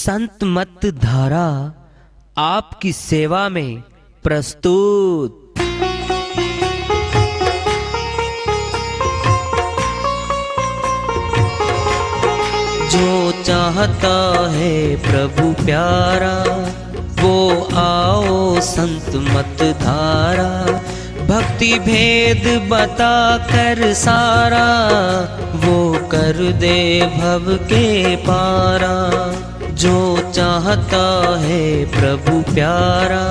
संत मत धारा आपकी सेवा में प्रस्तुत। जो चाहता है प्रभु प्यारा वो आओ संत मत धारा। भक्ति भेद बता कर सारा वो कर दे भव के पारा। जो चाहता है प्रभु प्यारा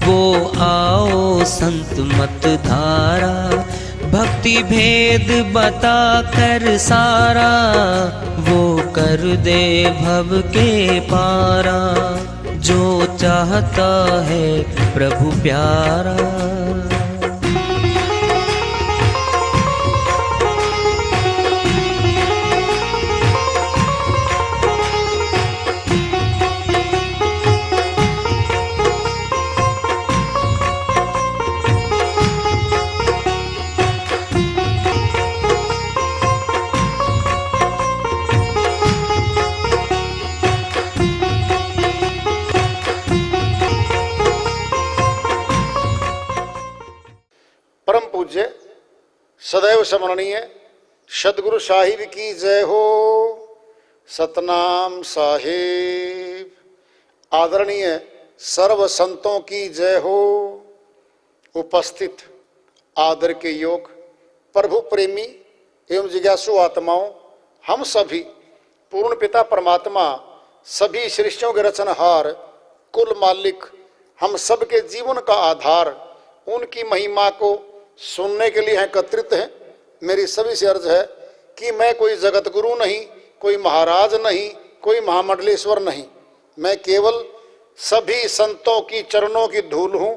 वो आओ संत मत धारा। भक्ति भेद बता कर सारा वो कर दे भव के पारा। जो चाहता है प्रभु प्यारा। परम पूज्य सदैव स्मरणीय सदगुरु साहिब की जय हो। सतनाम साहिब। आदरणीय सर्व संतों की जय हो। उपस्थित आदर के योग प्रभु प्रेमी एवं जिज्ञासु आत्माओं, हम सभी पूर्ण पिता परमात्मा सभी सृष्टियों के रचनहार कुल मालिक हम सबके जीवन का आधार उनकी महिमा को सुनने के लिए एकत्रित हैं। मेरी सभी से अर्ज है कि मैं कोई जगत गुरु नहीं, कोई महाराज नहीं, कोई महामंडलेश्वर नहीं। मैं केवल सभी संतों की चरणों की धूल हूँ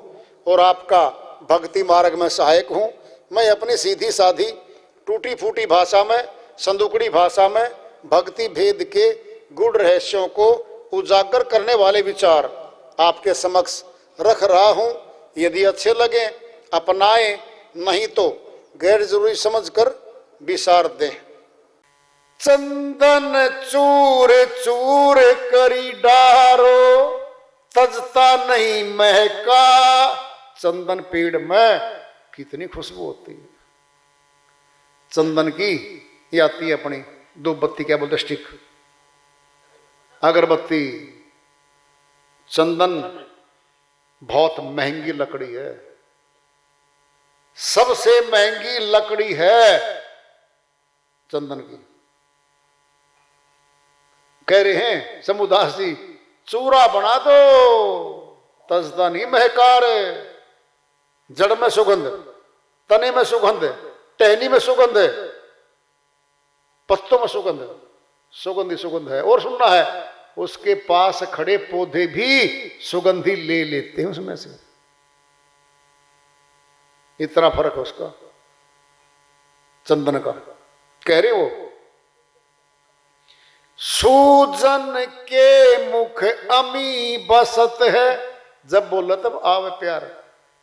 और आपका भक्ति मार्ग में सहायक हूँ। मैं अपनी सीधी साधी टूटी फूटी भाषा में, संदुकड़ी भाषा में भक्ति भेद के गूढ़ रहस्यों को उजागर करने वाले विचार आपके समक्ष रख रहा हूँ। यदि अच्छे लगे अपनाएं, नहीं तो गैर जरूरी समझकर विसार दें। चंदन चूर चूर करी डारो तजता नहीं महका। चंदन पेड़ में कितनी खुशबू होती है। चंदन की ये आती है अपनी दो बत्ती, क्या बोलते, स्टिक, अगरबत्ती। चंदन बहुत महंगी लकड़ी है, सबसे महंगी लकड़ी है चंदन की। कह रहे हैं समुदास जी, चूरा बना दो तजदा नहीं महकार। जड़ में सुगंध, तने में सुगंध, टहनी में सुगंध, पत्तों में सुगंध, सुगंध ही सुगंध है। और सुनना है, उसके पास खड़े पौधे भी सुगंधी ले लेते हैं उसमें से। इतना फर्क है उसका चंदन का। कह रहे वो, सूजन के मुख अमी बसत है। जब बोला तब आवे प्यार।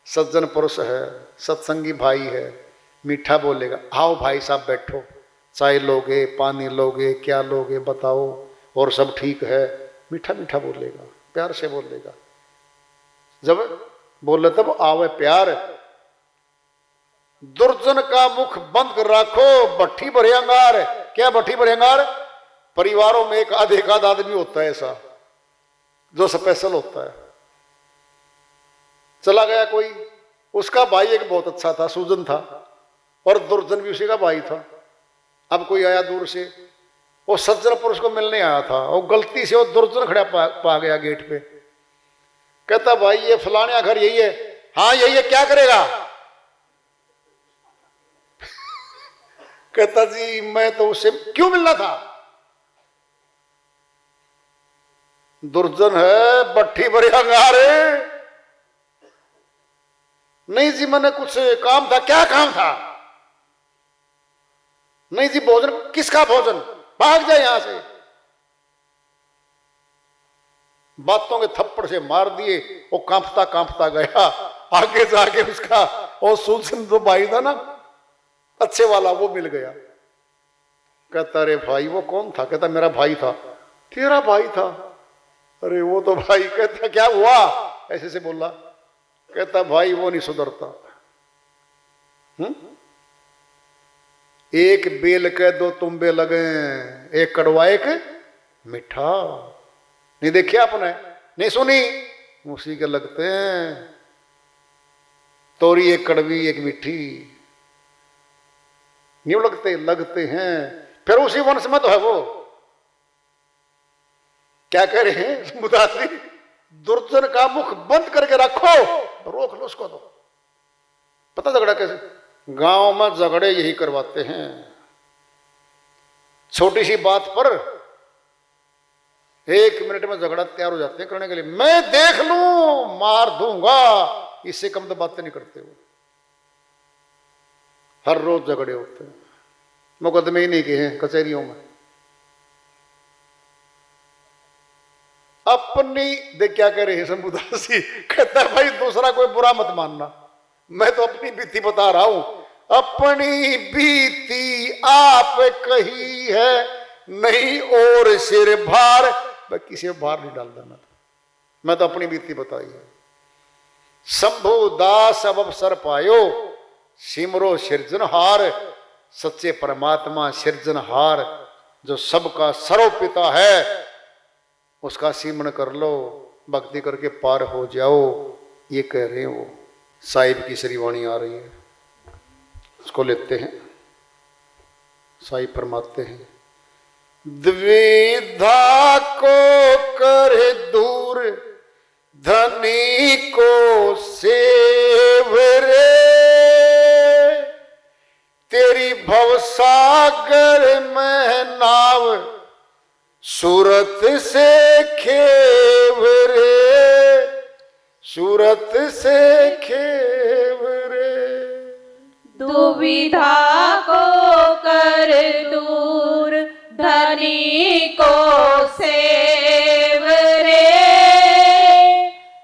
सज्जन पुरुष है, सत्संगी भाई है, मीठा बोलेगा। आओ भाई साहब बैठो, चाय लोगे, पानी लोगे, क्या लोगे बताओ, और सब ठीक है। मीठा मीठा बोलेगा, प्यार से बोलेगा। जब बोले तब आवे प्यार। दुर्जन का मुख बंद कर रखो, भट्ठी भरे अंगार। क्या भट्ठी भरे अंगार? परिवारों में एक आध आदमी होता है ऐसा जो स्पेशल होता है। चला गया कोई, उसका भाई एक बहुत अच्छा था, सूजन था, और दुर्जन भी उसी का भाई था। अब कोई आया दूर से, वो सज्जन पुरुष को मिलने आया था, और गलती से वो दुर्जन खड़ा पा गया गेट पे। कहता भाई ये फलाने घर यही है? हाँ यही है, क्या करेगा? कहता जी मैं तो उससे क्यों मिलना था? दुर्जन है, भट्ठी भरे अंगार है। नहीं जी मैंने कुछ काम था। क्या काम था? नहीं जी भोजन। किसका भोजन? भाग जाए यहां से। बातों के थप्पड़ से मार दिए। वो कांपता कांपता गया। आगे जाके उसका और सूजन जो भाई था ना अच्छे वाला, वो मिल गया। कहता अरे भाई वो कौन था? कहता मेरा भाई था। तेरा भाई था? अरे वो तो भाई कहता क्या हुआ, ऐसे से बोला, कहता भाई वो नहीं सुधरता। एक बेल के दो तुम्बे लगे, एक कड़वा एक मीठा। नहीं देखिए आपने, नहीं सुनी, उसी के लगते हैं। तोरी एक कड़वी एक मीठी, नहीं लगते, लगते हैं। फिर उसी वंश में तो है वो। क्या कह रहे हैं मुदासी, दुर्जन का मुख बंद करके रखो, रोक लो उसको। तो पता झगड़ा कैसे, गांव में झगड़े यही करवाते हैं। छोटी सी बात पर 1 मिनट में झगड़ा तैयार हो जाते हैं करने के लिए। मैं देख लूं मार दूंगा, इससे कम तो बातें नहीं करते वो। हर रोज झगड़े होते हैं, मुकदमे ही नहीं किए हैं कचहरियों में। अपनी देख क्या कह रहे हैं शंभुदासी, कहता है भाई दूसरा कोई बुरा मत मानना, मैं तो अपनी बीती बता रहा हूं। अपनी बीती आप कही है, नहीं और सिर भार, मैं किसी भार नहीं डाल देना, मैं तो अपनी बीती बताई है। शंभु दास अब अवसर पायो, सिमरो सिरजनहार, सच्चे परमात्मा सिरजनहार, जो सबका सर्वपिता है, उसका सिमरण कर लो, भक्ति करके पार हो जाओ, ये कह रहे हो। साहिब की श्रीवाणी आ रही है, उसको लेते हैं। साहिब फरमाते हैं, द्विधा को कर दूर, धनी को सेव रे, तेरी भवसागर में नाव, सूरत से खेव रे, सूरत से खेव रे। दुविधा को कर दूर, धनी को सेव रे,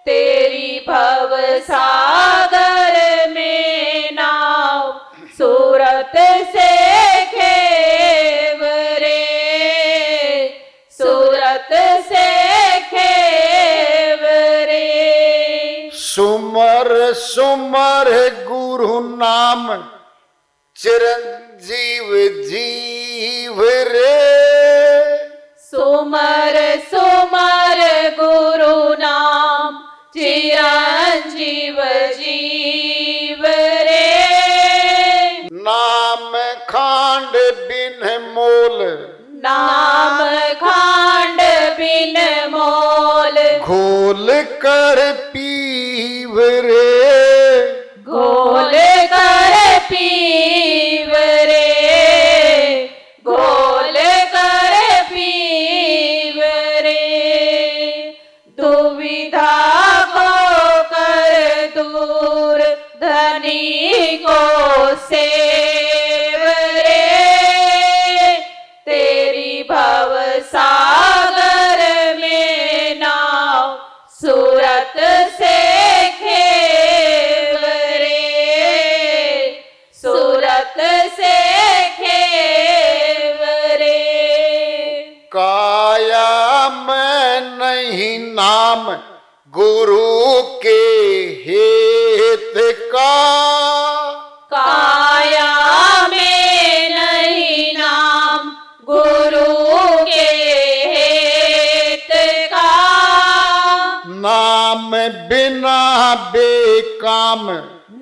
तेरी भव सागर में नाव, सूरत से खेव रे, सूरत से खेव रे। सुमर सुमर गुरु नाम, चिरंजीव जीव रे, सुमर सुमर गुरु नाम, चिरंजीव जीव रे, नाम खांड बिन मोल, नाम खांड बिन मोल, घोल कर पीव रे, घोल कर पीव रे, घोल कर पीव रे। दुविधा को कर दूर, धनी को सेव रे, तेरी भव सागर में नाव, सूरत से खेव रे, सूरत से खेव रे। काया में नहीं नाम, गुरु के हेत का, काया में नहीं नाम, गुरु के हेत का, नाम बिना बेकाम,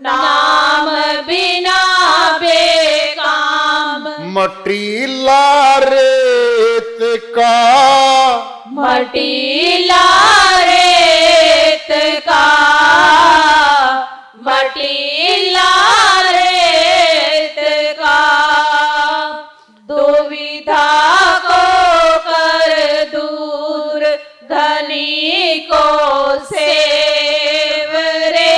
नाम बिना बेकाम, मटीला रेत का, मटीला रेत का, मटीला रेत का। दुविधा को कर दूर, धनी को सेव रे,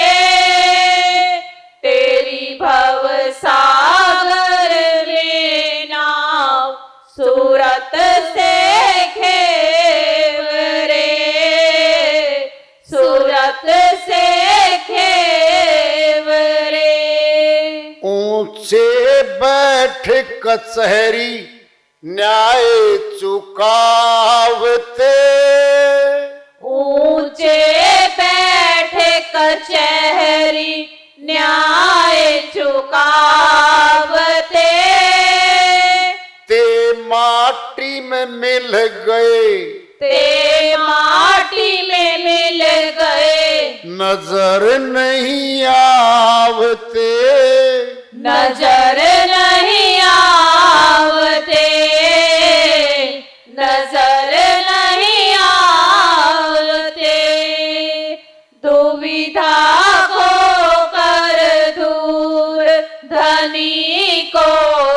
तेरी भव सागर में नाव, सूरत से खेव रे, सूरत से खेव रे। ऊंचे बैठ कचहरी न्याय चुकावते, ऊंचे बैठ कचहरी न्याय चुकावते, ते माटी में मिल गए, ते माटी में मिल गए, नजर नहीं आवते, नजर नहीं आवते, नजर नहीं आवते। दुविधा को कर दूर धनी को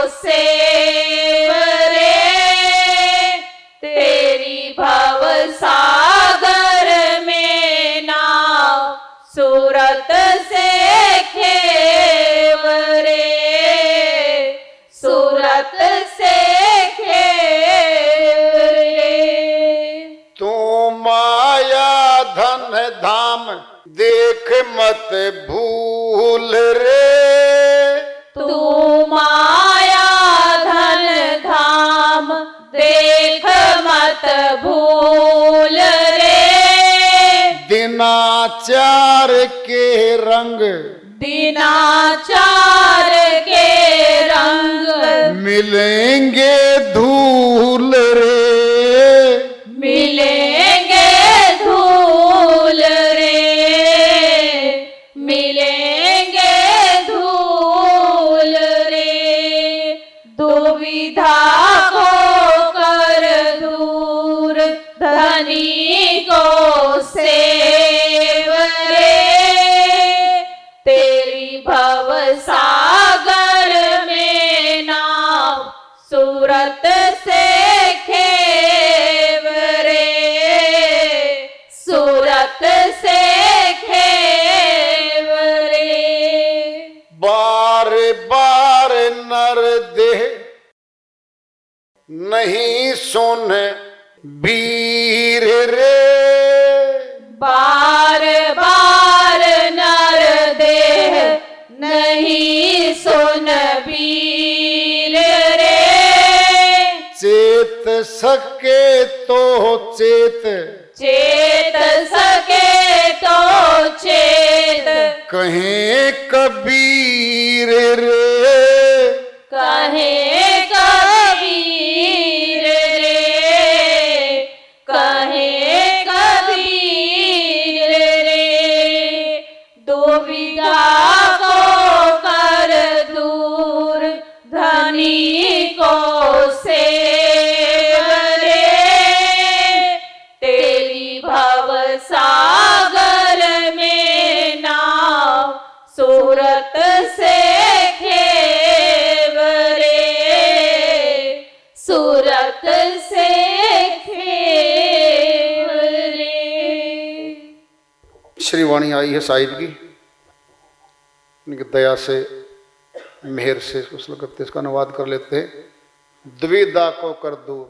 सेवरे, तेरी भव सागर में नाव सूरत से खेवरे, सूरत से खेवरे। तू माया धन धाम देख मत भूल रे, तू माया धन धाम देख मत भूल रे, दिनाचार के रंग, दिनाचार के रंग मिलेंगे धूल रे, मिलेंगे धूल रे, मिलेंगे धूल रे। दुविधा को कर दूर धनी को सेवरे, तेरी भव सागर में नाव सूरत से खेवरे, सूरत से खेवरे। बार बार नर देह नहीं सुन वीर रे, बार बार नर देह नहीं सुन वीर रे, चेत सके तो चेत, चेत सके तो चेत, कहें कबीर रे, कहे कबीर रे, कहे कबीर रे। दुविधा को कर दूर धनी को सेवरे, तेरी भव सागर में नाव सूरत से खेवरे, सूरत से खेवरे। श्री वाणी आई है साहिब की, उनकी दया से मेहर से कुशल करते इसका अनुवाद कर लेते हैं। दुविधा को कर दूर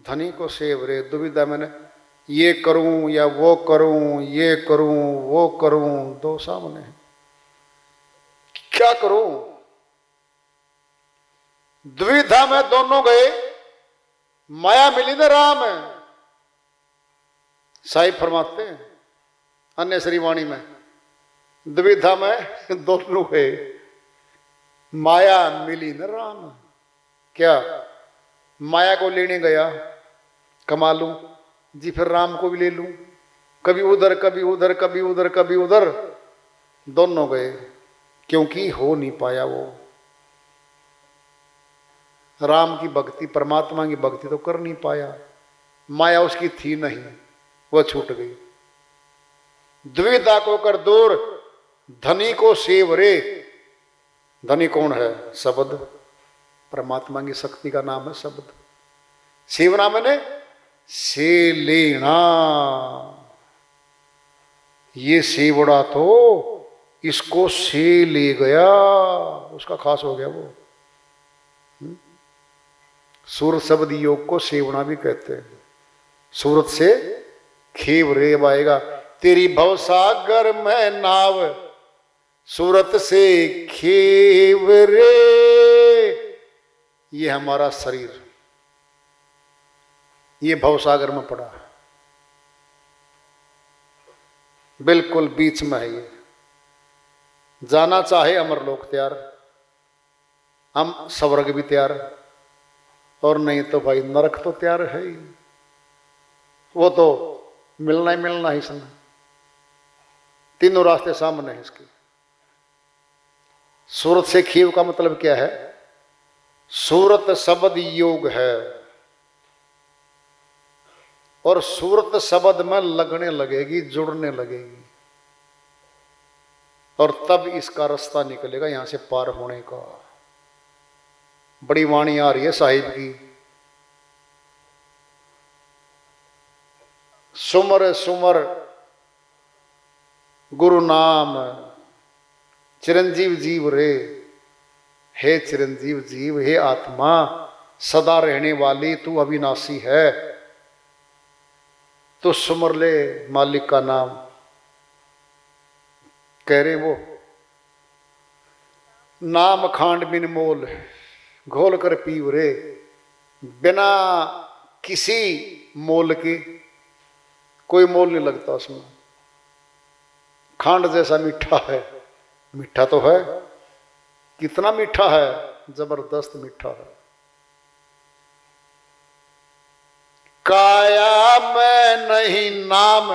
धनी को सेव रे। दुविधा मैंने ये करूं या वो करूं, ये करूं वो करूं, दो सामने हैं, क्या करूं? द्विधा में दोनों गए, माया मिली न राम है। साहिब फरमाते हैं अन्य श्री वाणी में, द्विधा में दोनों गए, माया मिली न राम। क्या माया को लेने गया, कमा लूं जी, फिर राम को भी ले लूं, कभी उधर कभी उधर, कभी उधर कभी उधर, दोनों गए, क्योंकि हो नहीं पाया वो राम की भक्ति, परमात्मा की भक्ति तो कर नहीं पाया, माया उसकी थी नहीं, वह छूट गई। द्विधा को कर दूर धनी को सेव रे। धनी कौन है? शब्द, परमात्मा की शक्ति का नाम है शब्द। सेवना मैंने से लेना, ये सेवड़ा तो इसको से ले गया, उसका खास हो गया वो। सूरत शब्द योग को सेवना भी कहते हैं। सूरत से खेव रेब आएगा, तेरी भवसागर में नाव सूरत से खेव रे। ये हमारा शरीर ये भवसागर में पड़ा है। बिल्कुल बीच में है ये। जाना चाहे अमरलोक तैयार, हम स्वर्ग भी तैयार, और नहीं तो भाई नरक तो तैयार है ही। वो तो मिलना ही मिलना ही समय। तीनों रास्ते सामने हैं इसके। सूरत से खीव का मतलब क्या है? सूरत शब्द योग है, और सूरत शब्द में लगने लगेगी, जुड़ने लगेगी, और तब इसका रास्ता निकलेगा यहां से पार होने का। बड़ी वाणी आ रही है साहिब की, सुमर सुमर गुरु नाम चिरंजीव जीव रे। हे चिरंजीव जीव, हे आत्मा सदा रहने वाली तू अविनाशी है, तो सुमर ले मालिक का नाम। कह रहे वो नाम खांड बिन मोल घोल कर पीव रे। बिना किसी मोल के, कोई मोल नहीं लगता उसमें। खांड जैसा मीठा है, मीठा तो है, कितना मीठा है, जबरदस्त मीठा है। काया में नहीं नाम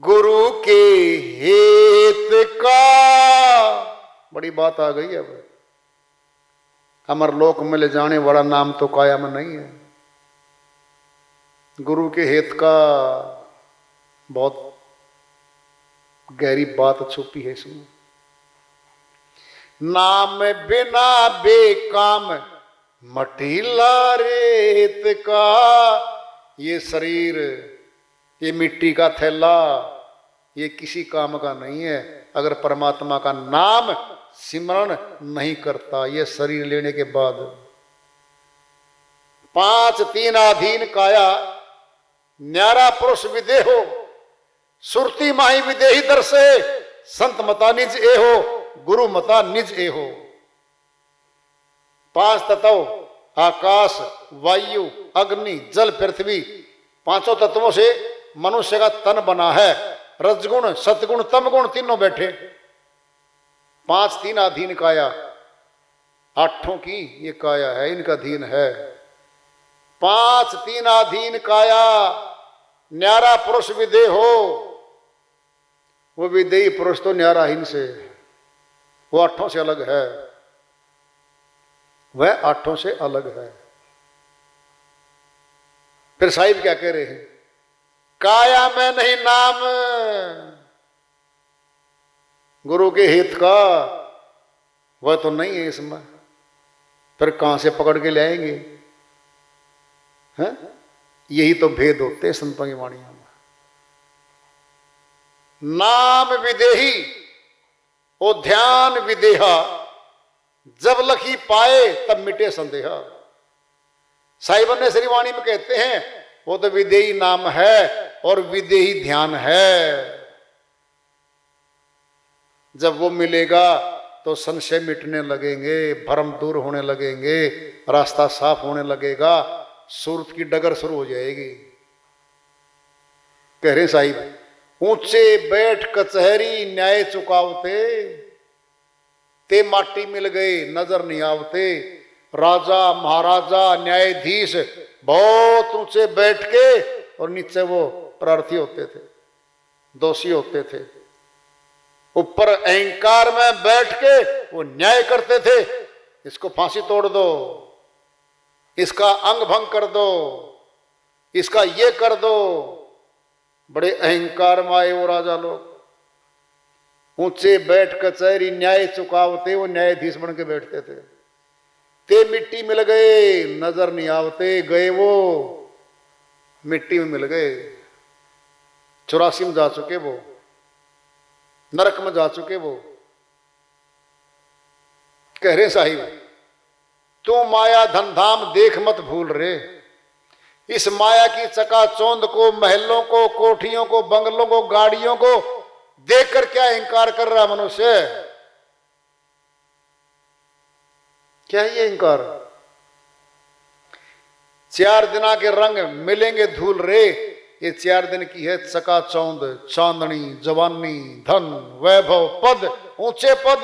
गुरु के हेत का। बड़ी बात आ गई अब। अमरलोक में ले जाने वाला नाम तो काया में नहीं है, गुरु के हेत का। बहुत गहरी बात छुपी है इसमें। नाम बिना बेकाम मटीला रेत का। ये शरीर, ये मिट्टी का थैला, ये किसी काम का नहीं है अगर परमात्मा का नाम सिमरण नहीं करता। ये शरीर लेने के बाद 5 तीन अधीन काया, न्यारा पुरुष विदेहो, सुरती माही विदेही दर्शे, संत मता निज ए हो, गुरु मता निज ए हो। 5 तत्व आकाश, वायु, अग्नि, जल, पृथ्वी, 5 तत्वों से मनुष्य का तन बना है। रजगुण, सतगुण, तमगुण तीनों बैठे। 5 तीन अधीन काया, 8 की ये काया है, इनका अधीन है। 5 तीन अधीन काया, न्यारा पुरुष विदेह हो। वो विदेही पुरुष तो न्यारा इनसे, वो 8 से अलग है, वह 8 से अलग है। फिर साहिब क्या कह रहे हैं? काया में नहीं नाम गुरु के हित का, वह तो नहीं है इसमें। फिर कहां से पकड़ के ले आएंगे? हैं? यही तो भेद होते हैं संतों की वाणियों में। नाम विदेही ओ ध्यान विदेहा, जब लखी पाए तब मिटे संदेहा। साहिबन ने श्री वाणी में कहते हैं वो तो विदेही नाम है और विदेही ध्यान है। जब वो मिलेगा तो संशय मिटने लगेंगे, भ्रम दूर होने लगेंगे, रास्ता साफ होने लगेगा, सूरत की डगर शुरू हो जाएगी। कह रहे साहिब, ऊंचे बैठ कचहरी न्याय चुकावते, ते माटी मिल गए नजर नहीं आवते। राजा महाराजा न्यायाधीश बहुत ऊंचे बैठ के, और नीचे वो प्रार्थी होते थे, दोषी होते थे। ऊपर अहंकार में बैठ के वो न्याय करते थे, इसको फांसी तोड़ दो, इसका अंग भंग कर दो, इसका ये कर दो। बड़े अहंकार में आए वो राजा लोग। ऊंचे बैठ कचहरी न्याय चुकावते, वो न्यायाधीश बन के बैठते थे। ते मिट्टी मिल गए नजर नहीं आवते, गए वो मिट्टी में मिल गए। 84 में जा चुके वो, नरक में जा चुके वो। कह रहे साहिब, तू माया धनधाम देख मत भूल रे। इस माया की चकाचौंध को, महलों को, कोठियों को, बंगलों को, गाड़ियों को देखकर क्या अहंकार कर रहा मनुष्य? क्या है ये अहंकार? 4 दिना के रंग मिलेंगे धूल रे, ये 4 दिन की है चकाचौंध, चांदनी, जवानी, धन, वैभव, पद, ऊंचे पद,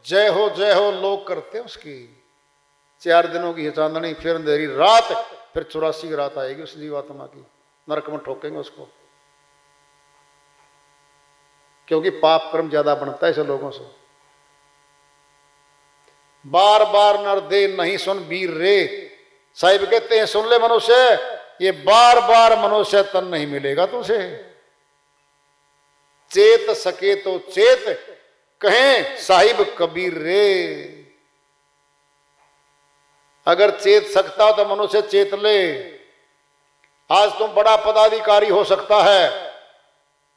जय हो लोग करते हैं उसकी। 4 दिनों की है चांदनी, फिर अंधेरी रात, फिर 84 की रात आएगी उस जीवात्मा की, नरक में ठोकेंगे उसको, क्योंकि पाप कर्म ज्यादा बनता है ऐसे लोगों से। बार बार नर दे नहीं सुन वीर रे, साहिब कहते हैं सुन ले मनुष्य, ये बार बार मनुष्य तन नहीं मिलेगा तुझे। चेत सके तो चेत, कहें साहिब कबीर रे। अगर चेत सकता हो तो मनुष्य चेत ले। आज तुम बड़ा पदाधिकारी हो सकता है,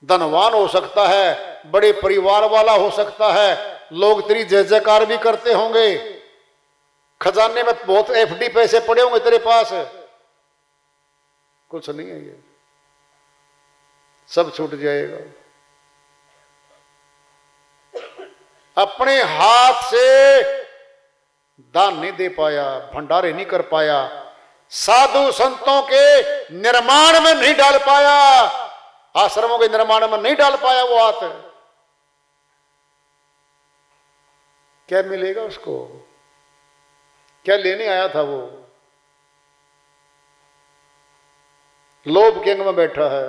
धनवान हो सकता है, बड़े परिवार वाला हो सकता है, लोग तेरी जय जयकार भी करते होंगे, खजाने में बहुत एफडी पैसे पड़े होंगे तेरे पास, कुछ नहीं है, ये सब छूट जाएगा। अपने हाथ से दान नहीं दे पाया, भंडारे नहीं कर पाया, साधु संतों के निर्माण में नहीं डाल पाया, आश्रमों के निर्माण में नहीं डाल पाया वो हाथ, क्या मिलेगा उसको? क्या लेने आया था वो? लोभ के अंग में बैठा है।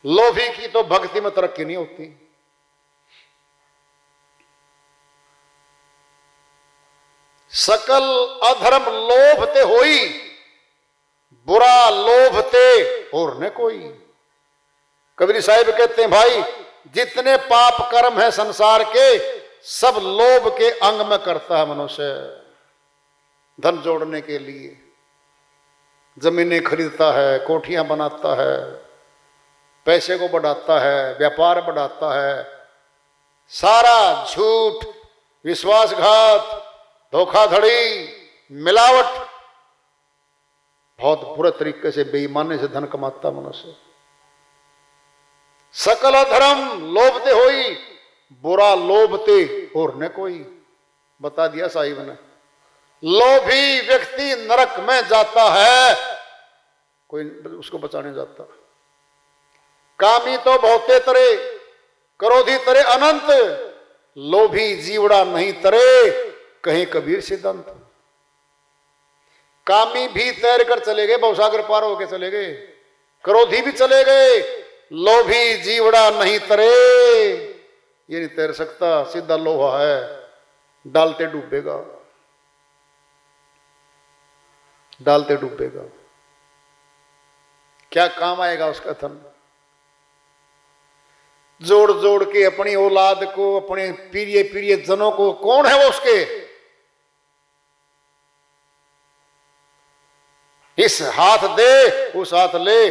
लोभी की तो भक्ति में तरक्की नहीं होती। सकल अधर्म लोभते होई, बुरा लोभते और न कोई। कबीर साहिब कहते हैं भाई जितने पाप कर्म है संसार के, सब लोभ के अंग में करता है मनुष्य। धन जोड़ने के लिए जमीनें खरीदता है, कोठियां बनाता है, पैसे को बढ़ाता है, व्यापार बढ़ाता है, सारा झूठ, विश्वासघात, धोखाधड़ी, मिलावट, बहुत बुरे तरीके से बेईमानी से धन कमाता मनुष्य। सकल धर्म लोभते होई, बुरा लोभते और न कोई। बता दिया साहिब ने, लोभी व्यक्ति नरक में जाता है, कोई उसको बचाने जाता। कामी तो बहुते तरे, क्रोधी तरे अनंत, लोभी जीवड़ा नहीं तरे, कहीं कबीर सिद्धांत। कामी भी तैर कर चले गए, भवसागर पार होके चले गए, क्रोधी भी चले गए, लोभी जीवड़ा नहीं तरे, ये नहीं तैर सकता, सीधा लोहा है, डालते डूबेगा, डालते डूबेगा। क्या काम आएगा उसका धन? जोड़ जोड़ के अपनी औलाद को, अपने प्रिय प्रिय जनों को, कौन है वो उसके? इस हाथ दे उस हाथ ले,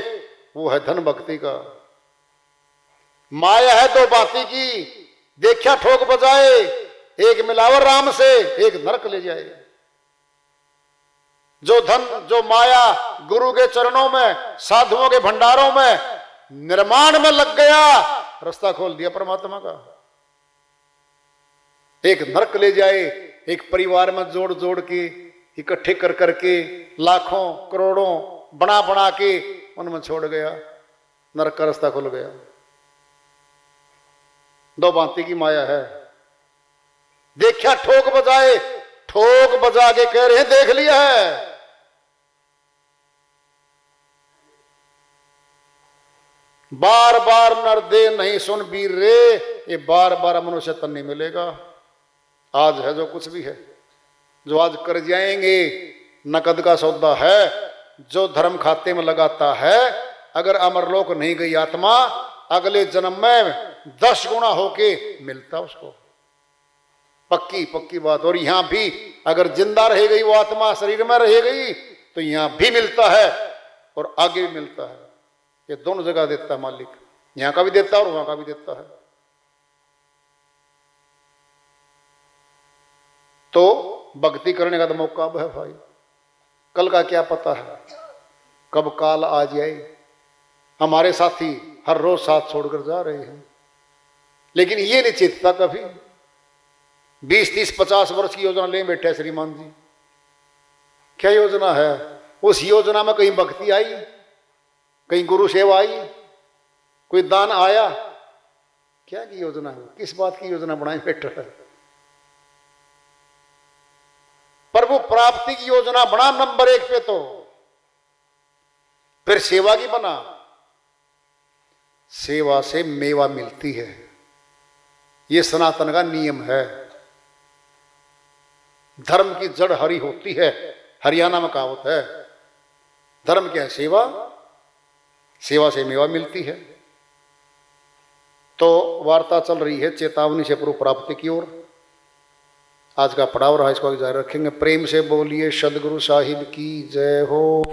वो है धन भक्ति का। माया है दो बाती की, देखा ठोक बजाए, एक मिलावर राम से, एक नरक ले जाए। जो धन, जो माया गुरु के चरणों में, साधुओं के भंडारों में, निर्माण में लग गया, रास्ता खोल दिया परमात्मा का। एक नरक ले जाए, एक परिवार में जोड़ जोड़ के, इकट्ठे कर करके, लाखों करोड़ों बना बना के उनमें छोड़ गया, नरक का रास्ता खुल गया। दो भांति की माया है। देखा ठोक बजाए, ठोक बजा के कह रहे हैं देख लिया है। बार बार नर दे नहीं सुन वीर रे, ये बार बार मनुष्य तन नहीं मिलेगा। आज है जो कुछ भी है, जो आज कर जाएंगे, नकद का सौदा है, जो धर्म खाते में लगाता है, अगर अमरलोक नहीं गई आत्मा, अगले जन्म में 10 गुना होके मिलता उसको, पक्की पक्की बात। और यहां भी अगर जिंदा रह गई वो आत्मा, शरीर में रह गई, तो यहां भी मिलता है और आगे भी मिलता है। ये दोनों जगह देता है मालिक, यहां का भी देता है और वहां का भी देता है। तो भक्ति करने का तो मौका अब है भाई, कल का क्या पता है, कब काल आ जाए। हमारे साथी हर रोज साथ छोड़कर जा रहे हैं, लेकिन ये नहीं चेतता कभी। 20, 30, 50 वर्ष की योजना ले बैठे श्रीमान जी। क्या योजना है? उस योजना में कहीं भक्ति आई, कहीं गुरु सेवा आई, कोई दान आया? क्या की योजना है? किस बात की योजना बनाई बेटा? प्रभु प्राप्ति की योजना बना नंबर 1 पे, तो फिर सेवा की बना। सेवा से मेवा मिलती है, ये सनातन का नियम है। धर्म की जड़ हरी होती है, हरियाणा में कहावत है। धर्म क्या है? सेवा। सेवा से मेवा मिलती है। तो वार्ता चल रही है चेतावनी से प्रभु प्राप्ति की ओर। आज का पड़ाव रहा, इसको जारी रखेंगे। प्रेम से बोलिए सदगुरु साहिब की जय हो।